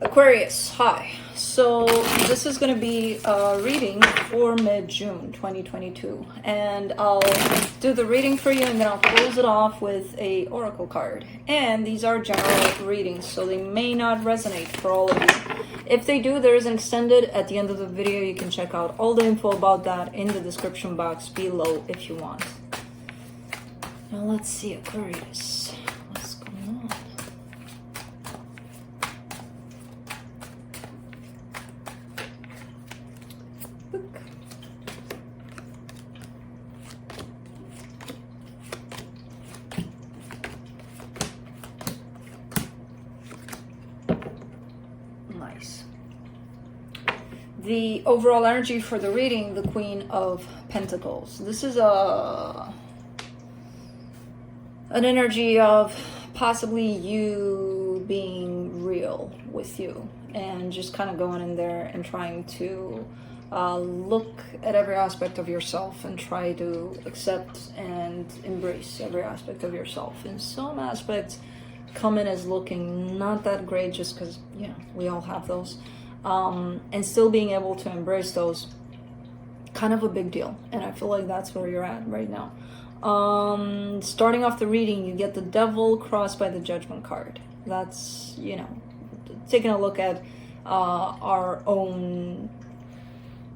Aquarius, hi. So this is going to be a reading for mid-June 2022, and I'll do the reading for you and then I'll close it off with a oracle card. And these are general readings, so they may not resonate for all of you. If they do, there is an extended at the end of the video. You can check out all the info about that in the description box below if you want. Now let's see, Aquarius. What's going on? Nice. The overall energy for the reading, the Queen of Pentacles. This is an energy of possibly you being real with you and just kind of going in there and trying to look at every aspect of yourself and try to accept and embrace every aspect of yourself. In some aspects, come in as looking not that great just because, you know, we all have those. And still being able to embrace those, kind of a big deal. And I feel like that's where you're at right now. Starting off the reading, you get the Devil crossed by the Judgment card. That's, you know, taking a look at our own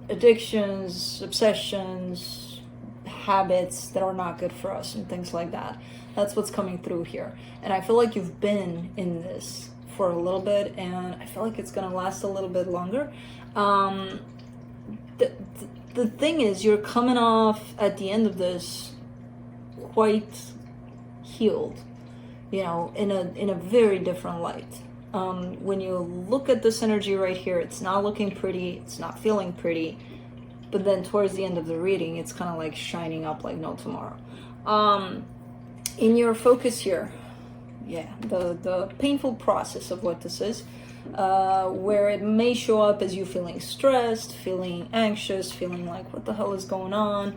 addictions, obsessions, habits that are not good for us and things like that. That's what's coming through here. And I feel like you've been in this for a little bit, and I feel like it's going to last a little bit longer. The thing is, you're coming off at the end of this quite healed, you know, in a very different light. When you look at this energy right here, it's not looking pretty, it's not feeling pretty, but then towards the end of the reading, it's kind of like shining up like no tomorrow. In your focus here, yeah, the painful process of what this is, where it may show up as you feeling stressed, feeling anxious, feeling like what the hell is going on.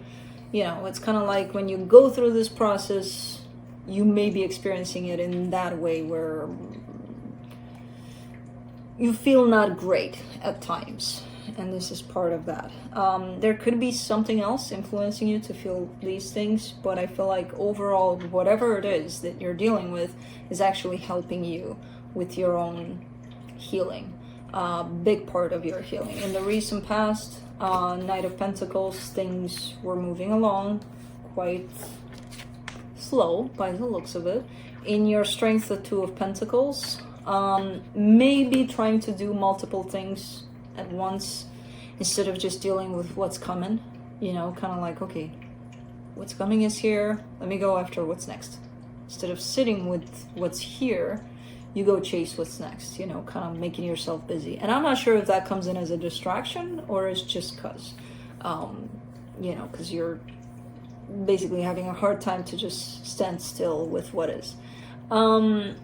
You know, it's kind of like when you go through this process, you may be experiencing it in that way where you feel not great at times. And this is part of that. There could be something else influencing you to feel these things, but I feel like overall, whatever it is that you're dealing with is actually helping you with your own healing. Big part of your healing. In the recent past, Knight of Pentacles, things were moving along quite slow by the looks of it. In your strength, the Two of Pentacles, maybe trying to do multiple things at once instead of just dealing with what's coming, you know, kind of like, okay, what's coming is here, let me go after what's next. Instead of sitting with what's here, you go chase what's next, you know, kind of making yourself busy. And I'm not sure if that comes in as a distraction or it's just because, you know, because you're basically having a hard time to just stand still with what is. In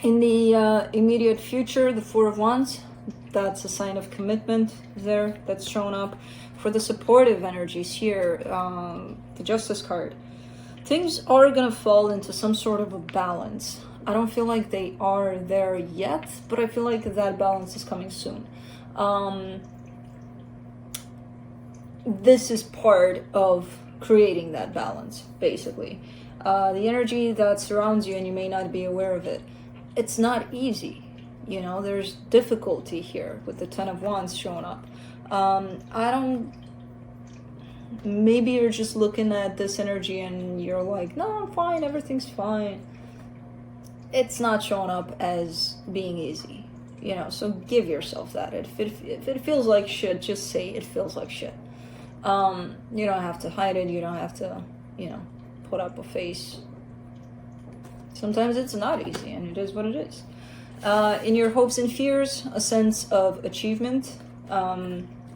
the immediate future, the Four of Wands, that's a sign of commitment there that's shown up. For the supportive energies here, the Justice card, things are gonna fall into some sort of a balance. I don't feel like they are there yet, but I feel like that balance is coming soon. This is part of creating that balance, basically. The energy that surrounds you, and you may not be aware of it, it's not easy. You know, there's difficulty here with the Ten of Wands showing up. Maybe you're just looking at this energy and you're like, no, I'm fine, everything's fine. It's not showing up as being easy, you know, so give yourself that. If it feels like shit, just say it feels like shit. You don't have to hide it, you don't have to, you know, put up a face. Sometimes it's not easy, and it is what it is. In your hopes and fears, a sense of achievement,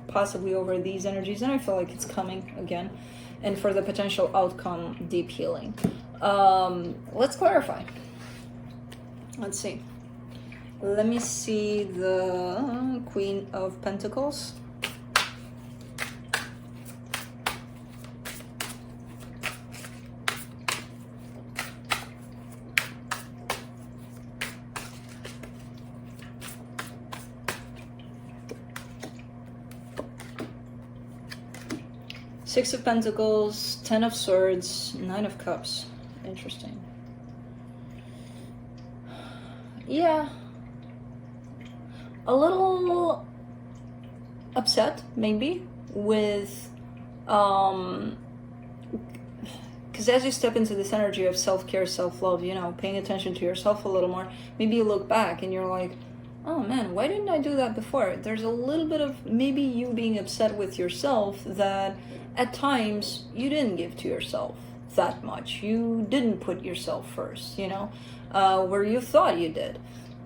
possibly over these energies, and I feel like it's coming again. And for the potential outcome, deep healing. Let's clarify. Let's see. Let me see the Queen of Pentacles. Six of Pentacles, Ten of Swords, Nine of Cups. Interesting. Yeah. A little upset, maybe, with because as you step into this energy of self-care, self-love, you know, paying attention to yourself a little more, maybe you look back and you're like, oh man, why didn't I do that before? There's a little bit of maybe you being upset with yourself that at times you didn't give to yourself that much. You didn't put yourself first, you know, where you thought you did,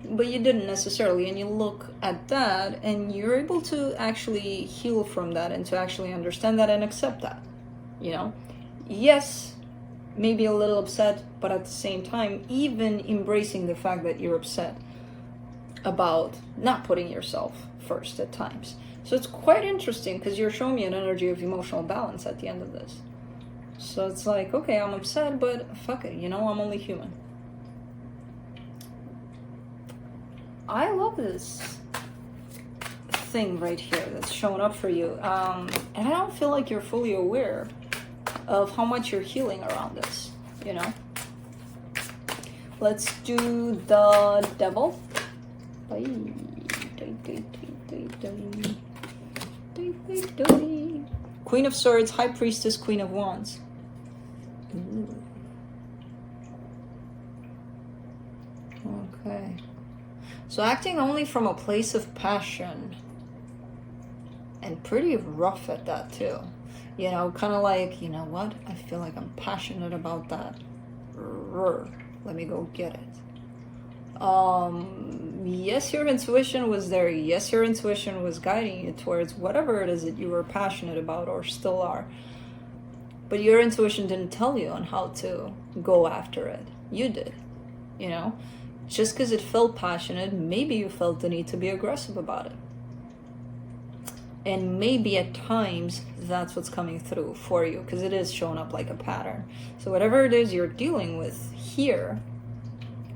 but you didn't necessarily. And you look at that and you're able to actually heal from that and to actually understand that and accept that, you know. Yes, maybe a little upset, but at the same time, even embracing the fact that you're upset about not putting yourself first at times. So it's quite interesting because you're showing me an energy of emotional balance at the end of this. So it's like, okay, I'm upset, but fuck it, you know, I'm only human. I love this thing right here that's showing up for you. And I don't feel like you're fully aware of how much you're healing around this, you know. Let's do the Devil. Queen of Swords, High Priestess, Queen of Wands. Ooh. Okay. So acting only from a place of passion. And pretty rough at that too. You know, kind of like, you know what? I feel like I'm passionate about that. Let me go get it. Yes, your intuition was there. Yes, your intuition was guiding you towards whatever it is that you were passionate about or still are. But your intuition didn't tell you on how to go after it. You did, you know? Just because it felt passionate, maybe you felt the need to be aggressive about it. And maybe at times that's what's coming through for you, because it is showing up like a pattern. So whatever it is you're dealing with here,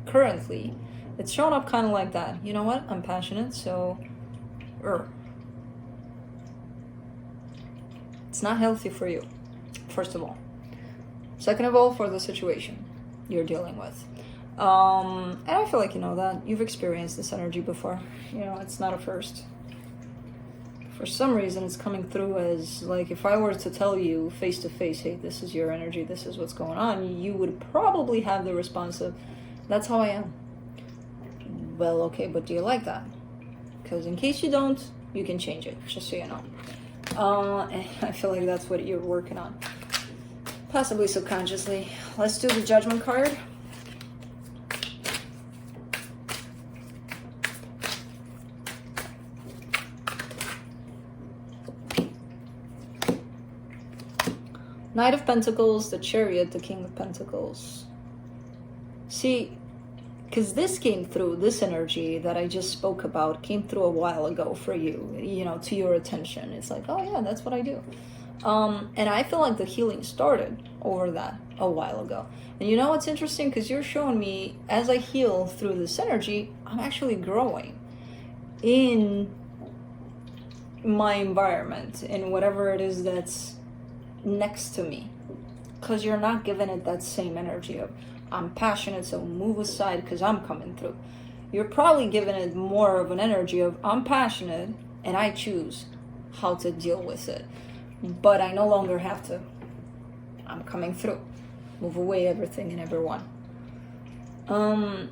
currently, it's showing up kind of like that. You know what? I'm passionate, so it's not healthy for you, first of all. Second of all, for the situation you're dealing with. And I feel like you know that. You've experienced this energy before. You know, it's not a first. For some reason, it's coming through as, like, if I were to tell you face to face, hey, this is your energy, this is what's going on, you would probably have the response of, that's how I am. Well, okay, but do you like that? Because in case you don't, you can change it, just so you know. And I feel like that's what you're working on. Possibly subconsciously. Let's do the Judgment card. Knight of Pentacles, the Chariot, the King of Pentacles. See, because this came through, this energy that I just spoke about came through a while ago for you, you know, to your attention. It's like, oh yeah, that's what I do. And I feel like the healing started over that a while ago. And you know what's interesting? Because you're showing me, as I heal through this energy, I'm actually growing in my environment, in whatever it is that's next to me, because you're not giving it that same energy of I'm passionate, so move aside because I'm coming through. You're probably giving it more of an energy of I'm passionate and I choose how to deal with it, but I no longer have to. I'm coming through. Move away everything and everyone.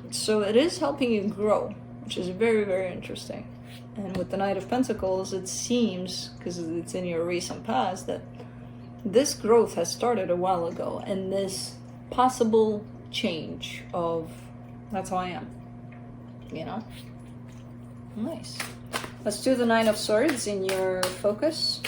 So it is helping you grow, which is very, very interesting. And with the Knight of Pentacles, it seems, because it's in your recent past, that this growth has started a while ago, and this possible change of that's how I am, you know. Nice. Let's do the Nine of Swords in your focus.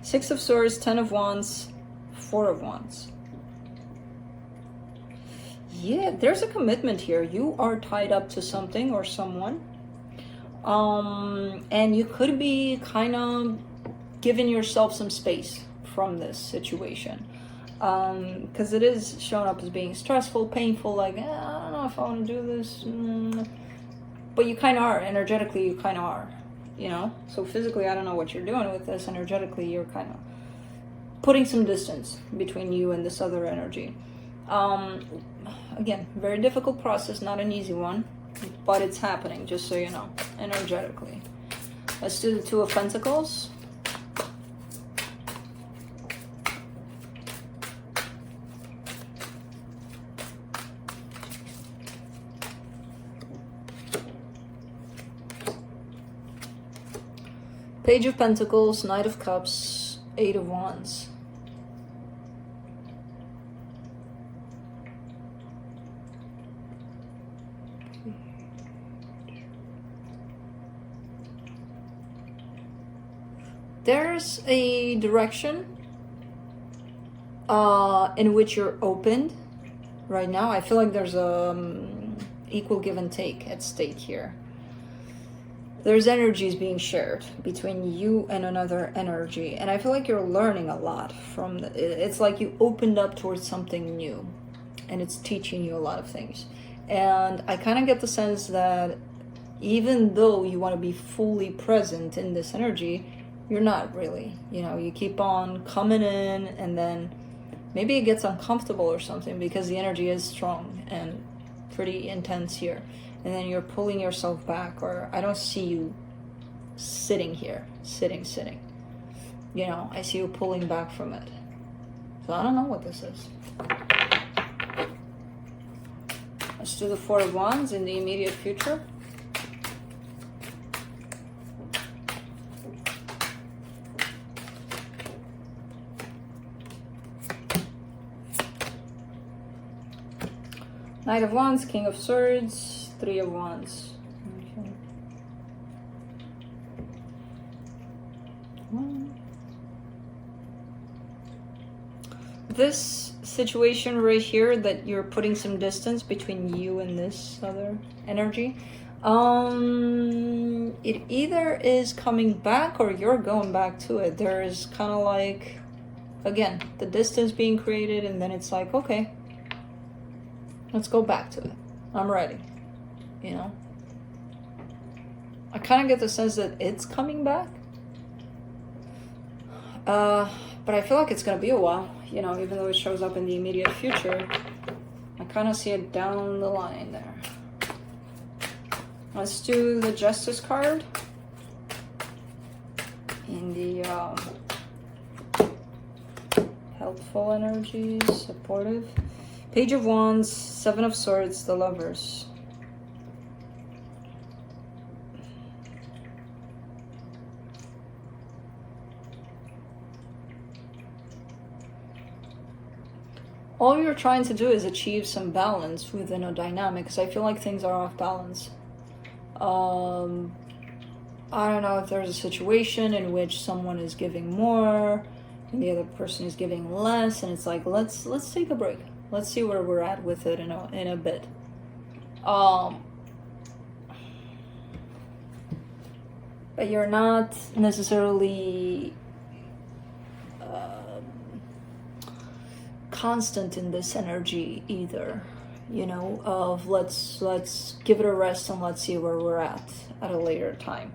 Six of Swords, Ten of Wands, Four of Wands. Yeah, there's a commitment here. You are tied up to something or someone. And you could be kind of giving yourself some space from this situation. because it is shown up as being stressful, painful, like, I don't know if I want to do this. But you kind of are. Energetically, you kind of are, you know? So physically, I don't know what you're doing with this. Energetically, you're kind of putting some distance between you and this other energy. Again, very difficult process, not an easy one, but it's happening, just so you know, energetically. Let's do the Two of Pentacles. Page of Pentacles, Knight of Cups, Eight of Wands. There's a direction in which you're opened right now. I feel like there's equal give and take at stake here. There's energies being shared between you and another energy, and I feel like you're learning a lot from it's like you opened up towards something new, and it's teaching you a lot of things. And I kind of get the sense that even though you want to be fully present in this energy, you're not really, you know, you keep on coming in, and then maybe it gets uncomfortable or something because the energy is strong and pretty intense here. And then you're pulling yourself back, or I don't see you sitting here, sitting. You know, I see you pulling back from it. So I don't know what this is. Let's do the Four of Wands in the immediate future. Knight of Wands, King of Swords, Three of Wands. Okay. This situation right here, that you're putting some distance between you and this other energy, it either is coming back or you're going back to it. There's kind of like, again, the distance being created, and then it's like, okay, let's go back to it. I'm ready. You know? I kind of get the sense that it's coming back. But I feel like it's going to be a while. You know, even though it shows up in the immediate future, I kind of see it down the line there. Let's do the Justice card. In the helpful energies, supportive. Page of Wands, Seven of Swords, the Lovers. All you're trying to do is achieve some balance within a dynamic, because I feel like things are off balance. I don't know if there's a situation in which someone is giving more and the other person is giving less, and it's like, let's take a break. Let's see where we're at with it in a bit. But you're not necessarily constant in this energy either. You know, of let's give it a rest and let's see where we're at a later time.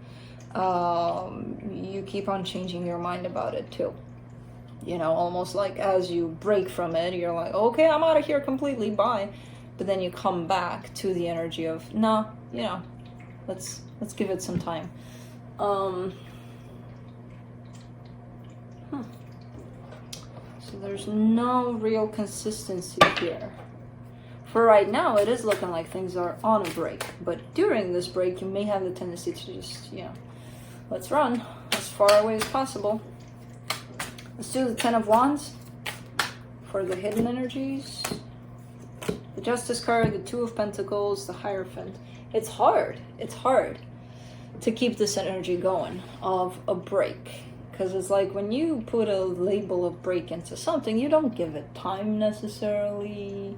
You keep on changing your mind about it too. You know, almost like as you break from it, you're like, okay, I'm out of here completely, bye. But then you come back to the energy of, nah, you know, let's give it some time. So there's no real consistency here. For right now, it is looking like things are on a break. But during this break, you may have the tendency to just, you know, let's run as far away as possible. Let's do the Ten of Wands for the hidden energies. The Justice card, the Two of Pentacles, the Hierophant. It's hard to keep this energy going of a break. Because it's like when you put a label of break into something, you don't give it time necessarily.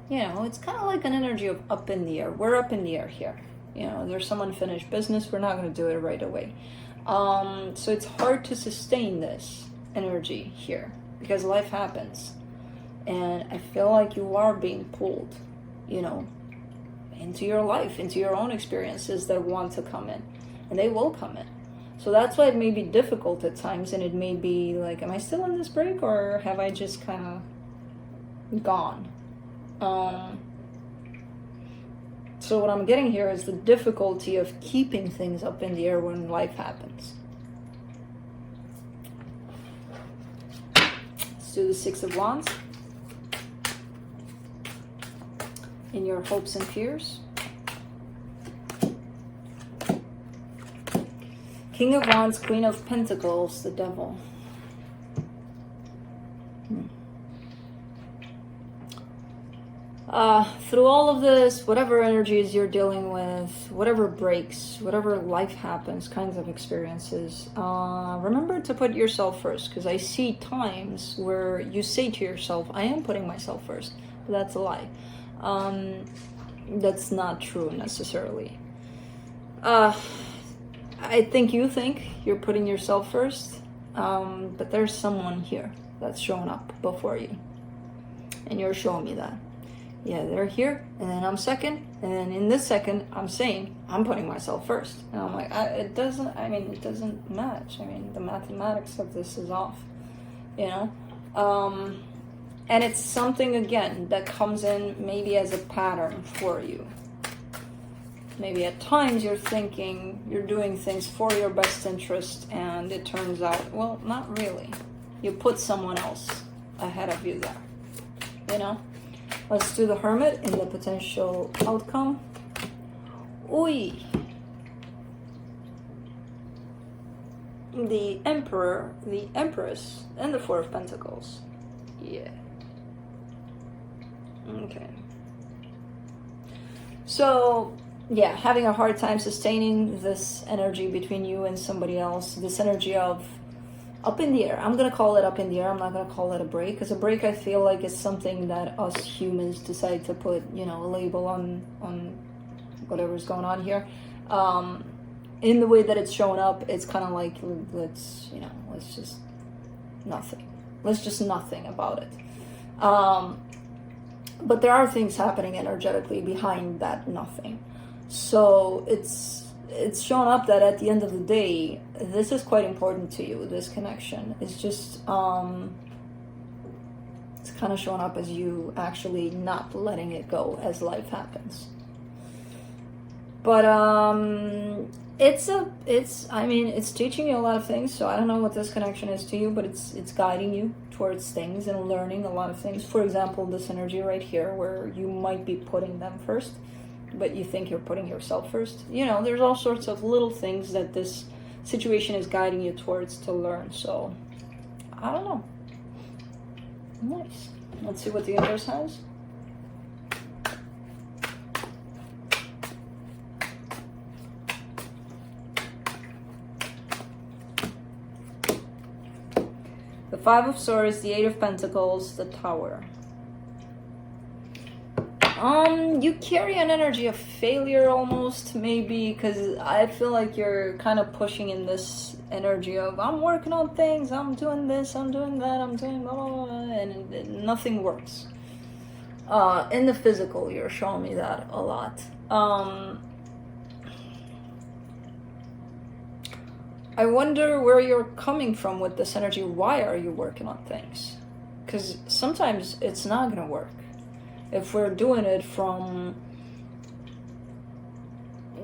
You know, it's kind of like an energy of up in the air. We're up in the air here. You know, there's some unfinished business. We're not going to do it right away. So it's hard to sustain this energy here because life happens. And I feel like you are being pulled, you know, into your life, into your own experiences that want to come in. And they will come in. So that's why it may be difficult at times, and it may be like, am I still in this break, or have I just kind of gone? So what I'm getting here is the difficulty of keeping things up in the air when life happens. Let's do the Six of Wands. In your hopes and fears. King of Wands, Queen of Pentacles, the Devil. Through all of this, whatever energies you're dealing with, whatever breaks, whatever life happens, kinds of experiences, remember to put yourself first, because I see times where you say to yourself, I am putting myself first, but that's a lie. That's not true necessarily. I think you're putting yourself first, but there's someone here that's shown up before you, and you're showing me that. Yeah, they're here, and then I'm second, and then in this second, I'm saying I'm putting myself first, and I'm like, it doesn't match. I mean, the mathematics of this is off, you know. And it's something, again, that comes in maybe as a pattern for you. Maybe at times you're thinking you're doing things for your best interest, and it turns out, well, not really. You put someone else ahead of you there, you know? Let's do the Hermit in the potential outcome. Oi! The Emperor, the Empress, and the Four of Pentacles. Yeah. Okay. So, yeah, having a hard time sustaining this energy between you and somebody else, this energy of up in the air. I'm going to call it up in the air. I'm not going to call it a break, because a break, I feel like, is something that us humans decide to put, you know, a label on whatever's going on here. In the way that it's shown up, it's kind of like, let's just nothing. Let's just nothing about it. But there are things happening energetically behind that nothing. So it's shown up that at the end of the day, this is quite important to you, this connection. It's just, it's kind of showing up as you actually not letting it go as life happens. But, it's teaching you a lot of things, so I don't know what this connection is to you, but it's guiding you towards things and learning a lot of things. For example, this energy right here, where you might be putting them first, but you think you're putting yourself first. You know, there's all sorts of little things that this situation is guiding you towards to learn. So, I don't know. Nice. Let's see what the universe has. The Five of Swords, the Eight of Pentacles, the Tower. You carry an energy of failure almost, maybe, because I feel like you're kind of pushing in this energy of, I'm working on things, I'm doing this, I'm doing that, I'm doing blah, blah, blah, and nothing works. In the physical, you're showing me that a lot. I wonder where you're coming from with this energy. Why are you working on things? Because sometimes it's not going to work. If we're doing it from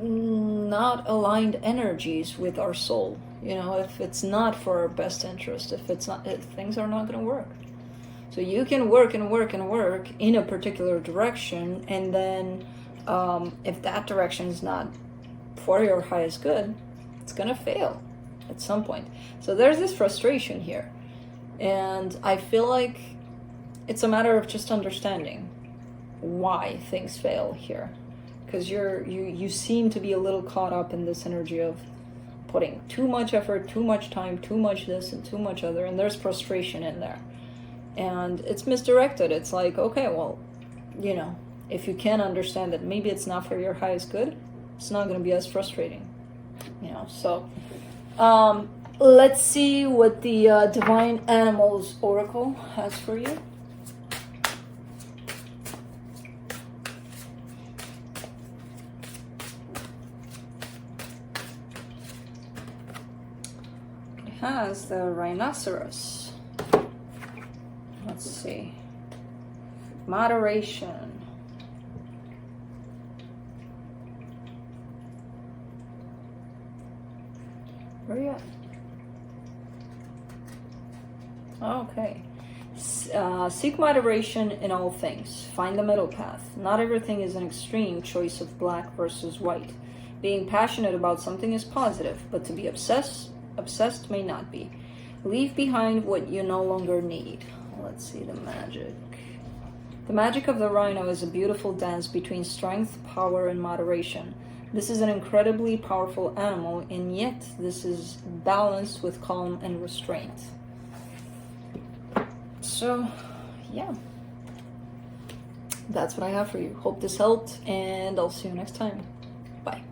not aligned energies with our soul, you know, if it's not for our best interest, if things are not going to work. So you can work and work and work in a particular direction, and then if that direction is not for your highest good, it's going to fail at some point. So there's this frustration here, and I feel like it's a matter of just understanding why things fail here, because you seem to be a little caught up in this energy of putting too much effort, too much time, too much this and too much other, and there's frustration in there, and it's misdirected. It's like, okay, well, you know, if you can understand that maybe it's not for your highest good, it's not going to be as frustrating, you know. So let's see what the Divine Animals Oracle has for you. has the rhinoceros. Let's see. Moderation. Where are you at? Okay. Seek moderation in all things. Find the middle path. Not everything is an extreme choice of black versus white. Being passionate about something is positive, but to be obsessed may not be. Leave behind what you no longer need. Let's see the magic. The magic of the rhino is a beautiful dance between strength, power, and moderation. This is an incredibly powerful animal, and yet this is balanced with calm and restraint. So, yeah. That's what I have for you. Hope this helped, and I'll see you next time. Bye.